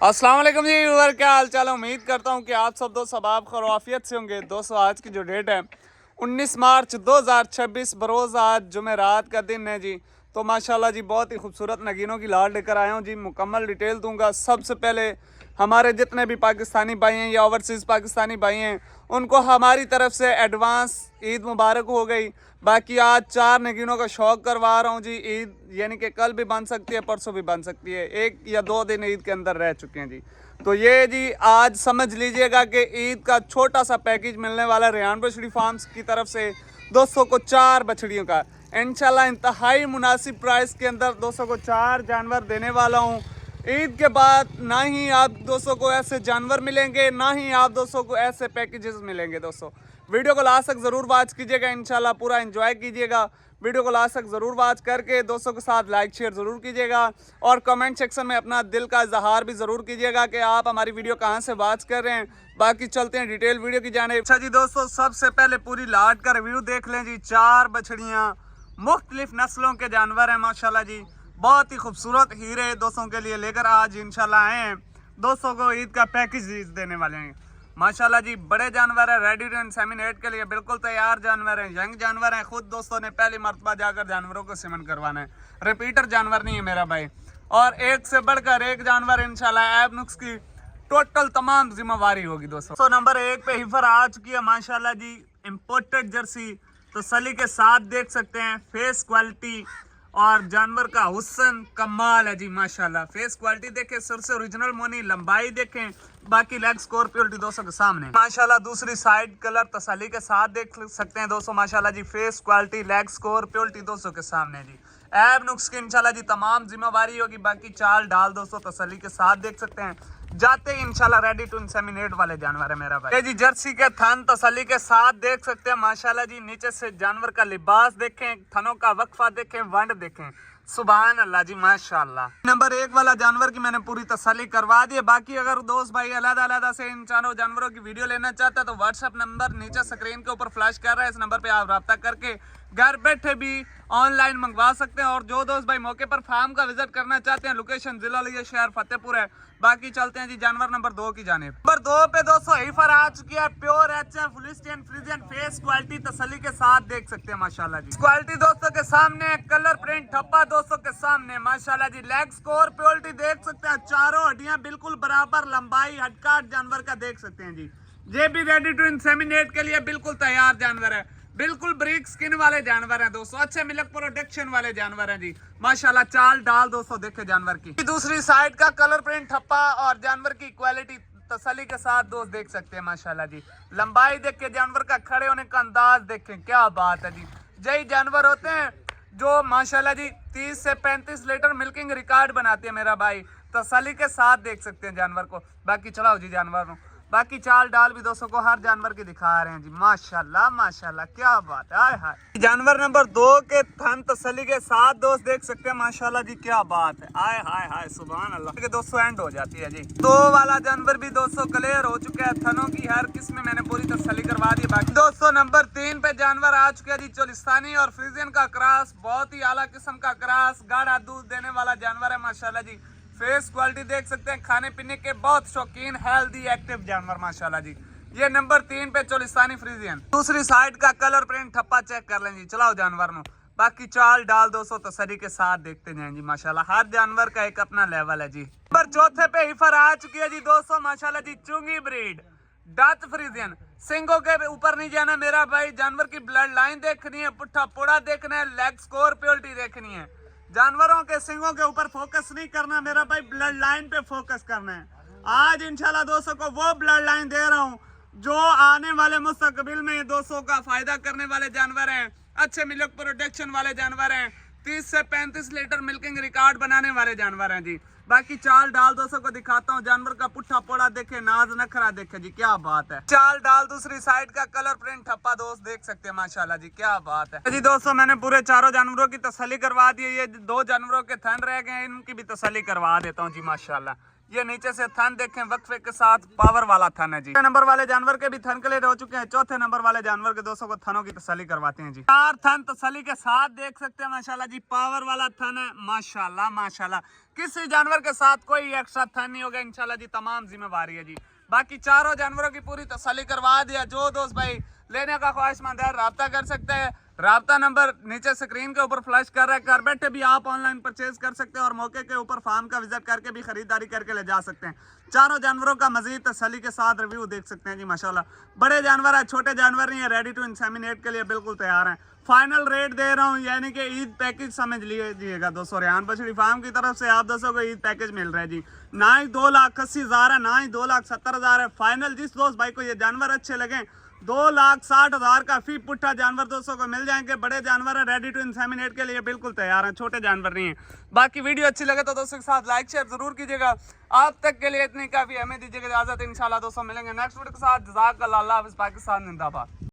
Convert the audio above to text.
अस्सलाम वालेकुम जी व्यूअर, क्या हाल चाल है। उम्मीद करता हूँ कि आप सब दोस्त अब खैरियत से होंगे। दोस्तों, आज की जो डेट है 19 मार्च 2026 बरोज़ आज जुमेरात का दिन है जी। तो माशाल्लाह जी बहुत ही खूबसूरत नगीनों की लाट लेकर आया हूँ जी। मुकम्मल डिटेल दूंगा। सबसे पहले हमारे जितने भी पाकिस्तानी भाई हैं या ओवरसीज़ पाकिस्तानी भाई हैं उनको हमारी तरफ से एडवांस ईद मुबारक हो गई। बाकी आज 4 नगीनों का शौक करवा रहा हूँ जी। ईद यानी कि कल भी बन सकती है, परसों भी बन सकती है, 1 या 2 दिन ईद के अंदर रह चुके हैं जी। तो ये जी आज समझ लीजिएगा कि ईद का छोटा सा पैकेज मिलने वाला है रेहान बछड़ी फार्म्स की तरफ से। दोस्तों को 4 बछड़ियों का इंशाल्लाह इंतहाई मुनासिब प्राइस के अंदर दोस्तों को 4 जानवर देने वाला हूँ। ईद के बाद ना ही आप दोस्तों को ऐसे जानवर मिलेंगे, ना ही आप दोस्तों को ऐसे पैकेजेस मिलेंगे। दोस्तों वीडियो को लास्ट तक ज़रूर वॉच कीजिएगा, इंशाल्लाह पूरा एंजॉय कीजिएगा। वीडियो को लास्ट तक ज़रूर वॉच करके दोस्तों के साथ लाइक शेयर ज़रूर कीजिएगा और कमेंट सेक्शन में अपना दिल का इजहार भी ज़रूर कीजिएगा कि आप हमारी वीडियो कहाँ से वॉच कर रहे हैं। बाकी चलते हैं डिटेल वीडियो की जाने। अच्छा जी दोस्तों, सबसे पहले पूरी लाट का रिव्यू देख लें जी। 4 बछड़ियाँ मुख्तलिफ नस्लों के जानवर हैं माशाल्लाह जी। बहुत ही खूबसूरत हीरे दोस्तों के लिए लेकर आज इंशाल्लाह आए हैं। दोस्तों को ईद का पैकेज देने वाले हैं माशाल्लाह जी। बड़े जानवर है, रेडी टू इंसेमिनेट के लिए बिल्कुल तैयार जानवर हैं, यंग जानवर हैं। खुद दोस्तों ने पहली मरतबा जाकर जानवरों को सेमन करवाना है, रिपीटर जानवर नहीं है मेरा भाई। और एक से बढ़कर एक जानवर इंशाल्लाह ऐब नुक्स की टोटल तमाम जिम्मेवारी होगी। दोस्तों नंबर 1 पे हिफर आ चुकी है माशाल्लाह जी। इम्पोर्टेड जर्सी तसल्ली के साथ देख सकते हैं। फेस क्वालिटी और जानवर का हुस्न कमाल है जी माशाल्लाह। फेस क्वालिटी देखें, सर से ओरिजिनल मोनी, लंबाई देखें, बाकी लेग स्कोर प्योरिटी दोस्तों के सामने माशाल्लाह। दूसरी साइड कलर तसल्ली के साथ देख सकते हैं दोस्तों माशाल्लाह जी। Face quality, leg score purity दोस्तों के सामने जी। ऐब नुक्स की इंशाल्लाह जी तमाम जिम्मेवारी होगी। बाकी चाल डाल दोस्तों तसल्ली के साथ देख सकते हैं। जाते ही इंशाल्लाह रेडी टू इंसेमिनेट वाले जानवर है मेरा भाई जी। जर्सी के थन तसल्ली के साथ देख सकते हैं माशाल्लाह जी। नीचे से जानवर का लिबास देखें, थनों का वक्फा देखें, वंड देखें, सुभान अल्लाह जी माशाल्लाह। नंबर 1 वाला जानवर की मैंने पूरी तसल्ली करवा दी है। बाकी अगर दोस्त भाई अलग-अलग से इन चारों जानवरों की वीडियो लेना चाहता है तो व्हाट्सएप नंबर नीचे स्क्रीन के ऊपर फ्लैश कर रहा है, इस नंबर पे आप रब्ता करके घर बैठे भी ऑनलाइन मंगवा सकते हैं। और जो दोस्त भाई मौके पर फार्म का विजिट करना चाहते हैं, लोकेशन जिला लिया शहर फतेहपुर है। बाकी चलते हैं जी जानवर नंबर 2 की जानिब। नंबर 2 पे दोस्तों हिफर आ चुकी है, pure HF Holstein Friesian. Face quality तसल्ली के साथ देख सकते हैं माशाल्लाह जी। क्वालिटी दोस्तों के सामने, कलर प्रिंट ठप्पा दोस्तों के सामने माशाल्लाह जी। लेग स्कोर प्योरिटी देख सकते हैं, चारों हड्डियां बिल्कुल बराबर, लंबाई हटकाट जानवर का देख सकते हैं जी। ये भी रेडी टू इंसेमिनेट के लिए बिल्कुल तैयार जानवर है। बिल्कुल ब्रिक स्किन वाले जानवर हैं दोस्तों, अच्छे मिल्क प्रोडक्शन वाले जानवर हैं जी माशाल्लाह। चाल डाल दोस्तों देखे जानवर की। दूसरी साइड का कलर प्रिंट ठप्पा और जानवर की क्वालिटी तसल्ली के साथ दोस्त देख सकते हैं माशाल्लाह जी। लंबाई देख के जानवर का खड़े होने का अंदाज देखें, क्या बात है जी। यही जानवर होते हैं जो माशाल्लाह जी 30 से 35 लीटर मिल्किंग रिकॉर्ड बनाते हैं मेरा भाई। तसल्ली के साथ देख सकते हैं जानवर को। बाकी चलाओ जी जानवर को। बाकी चाल डाल भी दोस्तों को हर जानवर की दिखा रहे हैं जी माशाल्लाह माशाल्लाह, क्या बात है। हाय हाय। जानवर नंबर 2 के थन तसल्ली के साथ दोस्त देख सकते हैं माशाल्लाह जी, क्या बात है। हाय हाय हाय सुभान अल्लाह। दोस्तों एंड हो जाती है जी। 2 वाला जानवर भी दोस्तों क्लियर हो चुका है। थनों की हर किस्म में मैंने पूरी तसल्ली करवा दी। बाकी दोस्तों नंबर 3 पे जानवर आ चुका है जी। चोलिस्तानी और फ्रीजियन का क्रॉस, बहुत ही आला किस्म का क्रॉस, गाढ़ा दूध देने वाला जानवर है माशाल्लाह जी। फेस क्वालिटी देख सकते हैं, खाने पीने के बहुत शौकीन, हेल्दी एक्टिव जानवर माशाल्लाह जी। ये नंबर 3 पे चोलिस्तानी फ्रीजियन। दूसरी साइड का कलर प्रिंट ठप्पा चेक कर लें जी। चलाओ जानवर नो। बाकी चाल डाल दोस्तों तसल्ली के साथ देखते जाएं जी माशाल्लाह। हर जानवर का एक अपना लेवल है जी। नंबर 4 पे हिफर आ चुकी है जी दोस्तों माशाल्लाह जी। चुंगी ब्रीड डच फ्रीजियन। सिंगों के ऊपर नहीं जाना मेरा भाई, जानवर की ब्लड लाइन देखनी है, पुट्ठा पोड़ा देखना है, लेग स्कोर प्योरिटी देखनी है। जानवरों के सिंगों के ऊपर फोकस नहीं करना मेरा भाई, ब्लड लाइन पे फोकस करना है। आज इंशाल्लाह दोस्तों को वो ब्लड लाइन दे रहा हूँ जो आने वाले मुस्तकबिल में दोस्तों का फायदा करने वाले जानवर हैं, अच्छे मिल्क प्रोडक्शन वाले जानवर हैं, 30 से 35 लीटर मिल्किंग रिकॉर्ड बनाने वाले जानवर हैं जी। बाकी चाल डाल दोस्तों को दिखाता हूँ। जानवर का पुट्ठा पोड़ा देखे, नाज नखरा देखे जी, क्या बात है। चाल डाल दूसरी साइड का कलर प्रिंट ठप्पा दोस्त देख सकते हैं माशाल्लाह जी, क्या बात है जी। दोस्तों मैंने पूरे 4 जानवरों की तसल्ली करवा दी है। ये 2 जानवरों के थन रह गए हैं, इनकी भी तसल्ली करवा देता हूँ जी माशाल्लाह। ये नीचे से थन देखें वक्फे के साथ पावर वाला थन है जी। नंबर वाले जानवर के भी थन क्लियर हो चुके हैं। चौथे नंबर वाले जानवर के दोस्तों को थनों की तसल्ली करवाते हैं जी। 4 थन तसल्ली के साथ देख सकते हैं माशाल्लाह जी, पावर वाला थन है माशाल्लाह माशाल्लाह। किसी जानवर के साथ कोई एक्स्ट्रा थन नहीं होगा इंशाल्लाह जी, तमाम जिम्मेवारी है जी। बाकी चारों जानवरों की पूरी तसल्ली करवा दिया। जो दोस्त भाई लेने का ख्वाहिशमंद है राब्ता कर सकते हैं। राब्ता नंबर नीचे स्क्रीन के ऊपर फ्लैश कर रहा है। घर बैठे भी आप ऑनलाइन परचेज कर सकते हैं और मौके के ऊपर फार्म का विजिट करके भी खरीदारी करके ले जा सकते हैं। चारों जानवरों का मजीद तसल्ली के साथ रिव्यू देख सकते हैं जी माशाल्लाह। बड़े जानवर है, छोटे जानवर नहीं है, रेडी टू इंसेमिनेट के लिए बिल्कुल तैयार हैं। फाइनल रेट दे रहा हूँ, यानी कि ईद पैकेज समझ लीजिएगा दोस्तों। रेहान बछड़ी फार्म की तरफ से आप दोस्तों को ईद पैकेज मिल रहा है जी। ना ही 2,80,000 है, ना ही 2,70,000 है। फाइनल जिस दोस्त भाई को ये जानवर अच्छे लगे 2,60,000 का फी पुट्ठा जानवर दोस्तों को मिल जाएंगे। बड़े जानवर है, रेडी टू इंसेमिनेट के लिए बिल्कुल तैयार हैं, छोटे जानवर नहीं है। बाकी वीडियो अच्छी लगे तो दोस्तों के साथ लाइक शेयर जरूर कीजिएगा। आप तक के लिए इतनी काफी, हमें दीजिएगा इजाजत। इंशाल्लाह दोस्तों मिलेंगे नेक्स्ट वीडियो के साथ। जज़ाकल्लाह, अल्लाह हाफ़िज़, पाकिस्तान जिंदाबाद।